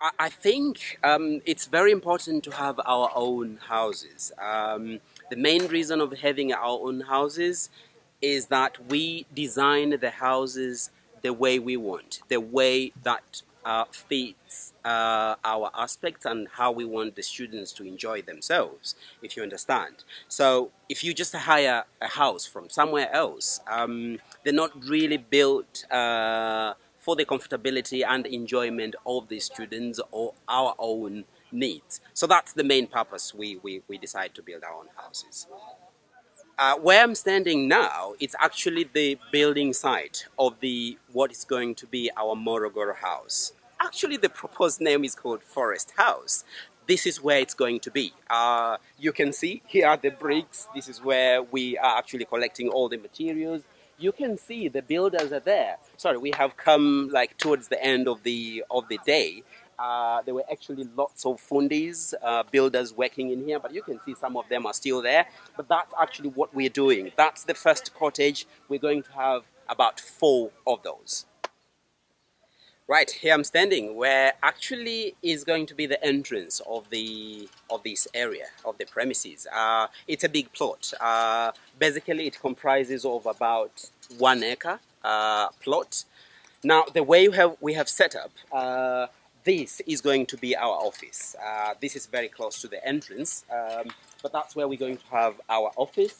I think it's very important to have our own houses. The main reason of having our own houses is that we design the houses the way we want, the way that fits our aspects and how we want the students to enjoy themselves, if you understand. So if you just hire a house from somewhere else, they're not really built for the comfortability and enjoyment of the students or our own needs. So that's the main purpose we decide to build our own houses. Where I'm standing now, it's actually the building site of what is going to be our Morogoro house. Actually, the proposed name is called Forest House. This is where it's going to be. You can see here are the bricks. This is where we are actually collecting all the materials. You can see the builders are there. Sorry, we have come like towards the end of the day. There were actually lots of fundis, builders working in here, but you can see some of them are still there. But that's actually what we're doing. That's the first cottage. We're going to have about 4 of those. Right, here I'm standing where actually is going to be the entrance of this area, of the premises. It's a big plot. Basically, it comprises of about 1 acre plot. Now, the way we have set up, this is going to be our office. This is very close to the entrance, but that's where we're going to have our office.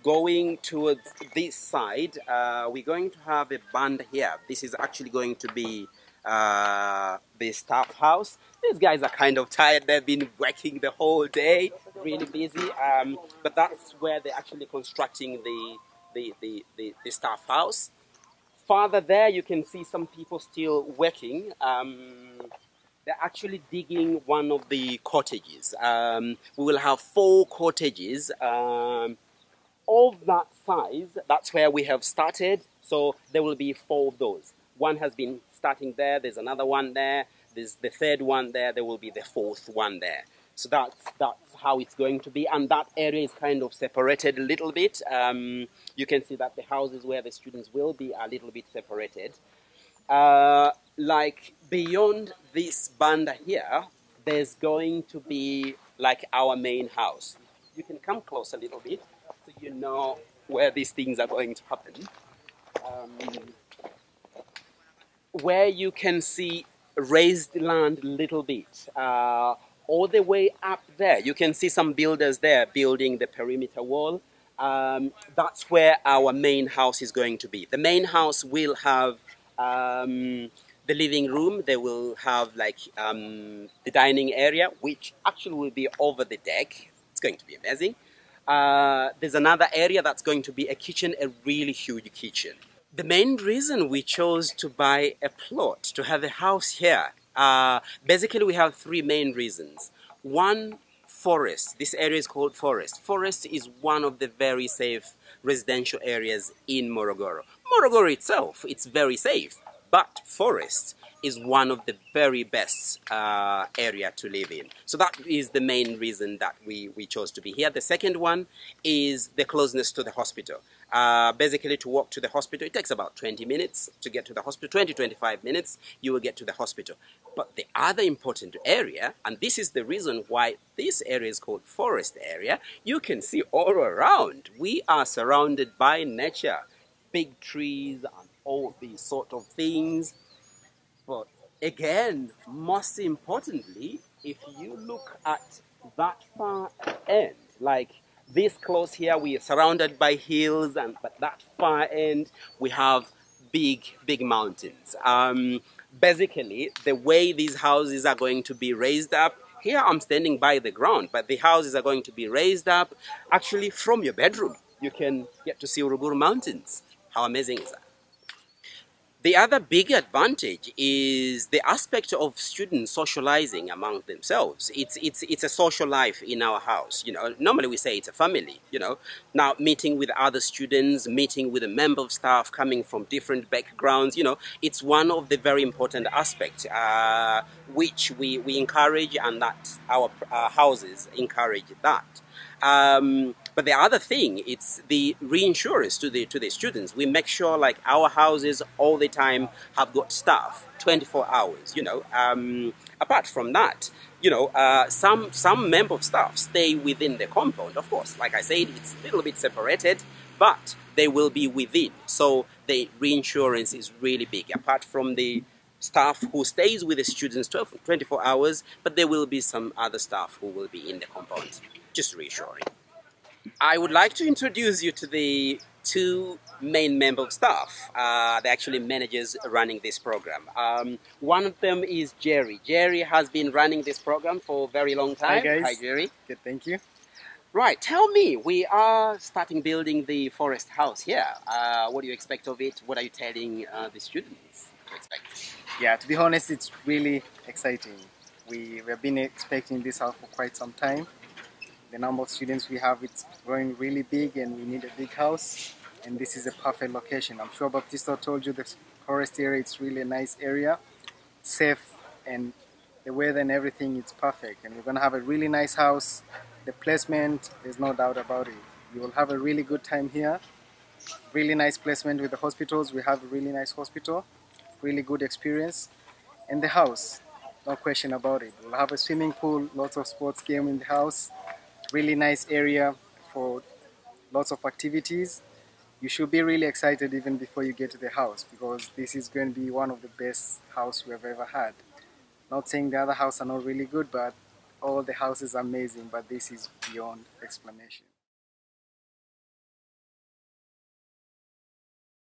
Going towards this side, we're going to have a band here. This is actually going to be the staff house. These guys are kind of tired. They've been working the whole day, really busy. But that's where they're actually constructing the staff house. Farther there, you can see some people still working. They're actually digging one of the cottages. We will have 4 cottages of that size. That's where we have started. So there will be 4 of those. One has been starting there. There's another one there. There's the 3rd one there. There will be the 4th one there. So that's how it's going to be. And that area is kind of separated a little bit. You can see that the houses where the students will be are a little bit separated. Like beyond this banda here, there's going to be like our main house. You can come close a little bit so you know where these things are going to happen. Where you can see raised land a little bit. All the way up there, you can see some builders there building the perimeter wall. That's where our main house is going to be. The main house will have the living room. They will have like the dining area, which actually will be over the deck. It's going to be amazing. There's another area that's going to be a kitchen, a really huge kitchen. The main reason we chose to buy a plot, to have a house here, basically we have 3 main reasons. One, forest. This area is called Forest. Forest is one of the very safe residential areas in Morogoro. Morogoro itself, it's very safe, but Forest is one of the very best area to live in. So that is the main reason that we chose to be here. The second one is the closeness to the hospital. Basically, to walk to the hospital, it takes about 20 minutes to get to the hospital. 20-25 minutes, you will get to the hospital. But the other important area, and this is the reason why this area is called Forest area, you can see all around. We are surrounded by nature, big trees and all these sort of things. But again, most importantly, if you look at that far end, like this close here, we are surrounded by hills, but that far end, we have big mountains. Basically, the way these houses are going to be raised up, here I'm standing by the ground, but the houses are going to be raised up actually from your bedroom. You can get to see Morogoro Mountains. How amazing is that? The other big advantage is the aspect of students socializing among themselves. It's a social life in our house. You know, normally we say it's a family, you know. Now meeting with other students, meeting with a member of staff coming from different backgrounds, you know, it's one of the very important aspects which we encourage, and that our houses encourage that. But the other thing, it's the reinsurance to the students. We make sure like our houses all the time have got staff 24 hours. Apart from that, some member of staff stay within the compound. Of course, like I said, it's a little bit separated, but they will be within. So the reinsurance is really big. Apart from the staff who stays with the students 24 hours, but there will be some other staff who will be in the compound, just reassuring. I would like to introduce you to the two main members of staff. They're actually managers running this program. One of them is Jerry. Jerry has been running this program for a very long time. Hi guys. Hi Jerry. Good, thank you. Right, tell me, we are starting building the forest house here. What do you expect of it? What are you telling the students to expect? Yeah, to be honest, it's really exciting. We have been expecting this house for quite some time. The number of students we have, it's growing really big and we need a big house. And this is a perfect location. I'm sure Baptista told you the forest area, it's really a nice area, safe, and the weather and everything, it's perfect. And we're going to have a really nice house. The placement, there's no doubt about it. You will have a really good time here. Really nice placement with the hospitals. We have a really nice hospital, really good experience. And the house, no question about it. We'll have a swimming pool, lots of sports game in the house. Really nice area for lots of activities. You should be really excited even before you get to the house, because this is going to be one of the best houses we have ever had. Not saying the other houses are not really good, but all the houses are amazing, but this is beyond explanation.